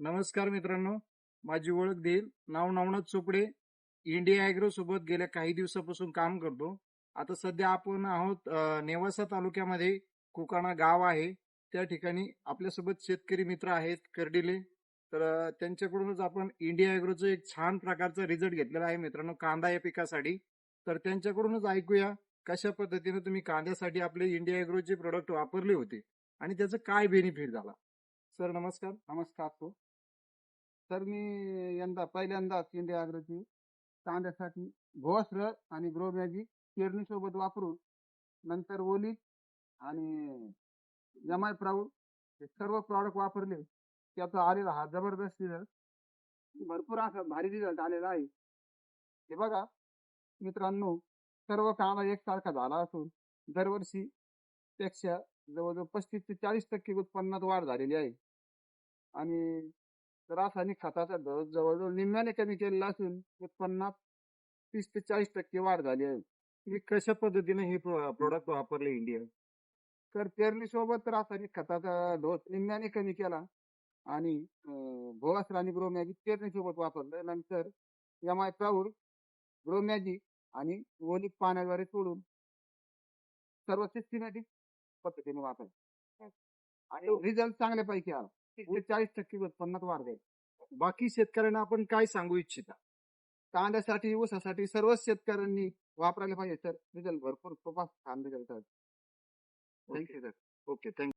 नमस्कार मित्रांनो, माझी ओळख देईल. नाव नवनाथ चोपडे. इंडिया ॲग्रो सोबत गेल्या काही दिवसापासून काम करतो. आता सध्या आपण आहोत नेवासा तालुक्यामध्ये कोकाणा गाव आहे. त्या ठिकाणी आपल्यासोबत शेतकरी मित्र आहेत कर्डिले. तर त्यांच्याकडूनच आपण इंडिया ॲग्रोचं एक छान प्रकारचा रिझल्ट घेतलेला आहे मित्रांनो कांदा या पिकासाठी. तर त्यांच्याकडूनच ऐकूया कशा पद्धतीने तुम्ही कांद्यासाठी आपले इंडिया ॲग्रोचे प्रोडक्ट वापरले होते आणि त्याचा काय बेनिफिट झाला. सर नमस्कार. नमस्कार तो. तर मी यंदा पहिल्यांदाच इंडिया ॲग्रोची कांद्यासाठी भोसर आणि ग्रो मॅजिक पेरणी सोबत वापरून नंतर ओलिक आणि एम-आय प्राऊड हे सर्व प्रॉडक्ट वापरले. त्याचा आलेला हा जबरदस्त रिझल्ट, भरपूर असा भारी रिझल्ट आलेला आहे. हे बघा मित्रांनो, सर्व कांदा एकसारखा झाला असून दरवर्षी पेक्षा जवळजवळ 35 ते 40% उत्पन्नात वाढ झालेली आहे. आणि रासायनिक खताचा डोस जवळजवळ निम्म्याने कमी केलेला असून उत्पन्नात 30 ते 40% वाढ झाली आहे. तुम्ही कशा पद्धतीने हे प्रोडक्ट वापरले इंडिया. तर पेरणीसोबत रासायनिक खताचा डोस निम्म्याने कमी केला आणि भोगास आणि ग्रो मॅजिक पेरणीसोबत वापरलं. नंतर एम-आय प्राऊड, ग्रो मॅजिक आणि ओलिक पाण्याद्वारे सोडून सर्व सिस्टमॅटिक पद्धतीने वापरलं आणि रिझल्ट चांगल्यापैकी आला. 30 ते 40% उत्पन्नात वाढ झाली. बाकी शेतकऱ्यांना आपण काय सांगू इच्छिता. कांद्यासाठी ऊसासाठी सर्वच शेतकऱ्यांनी वापरायला पाहिजे. तर रिझल्ट भरपूर खूप छान रिझल्ट आहे. Thank you sir. Okay thank you.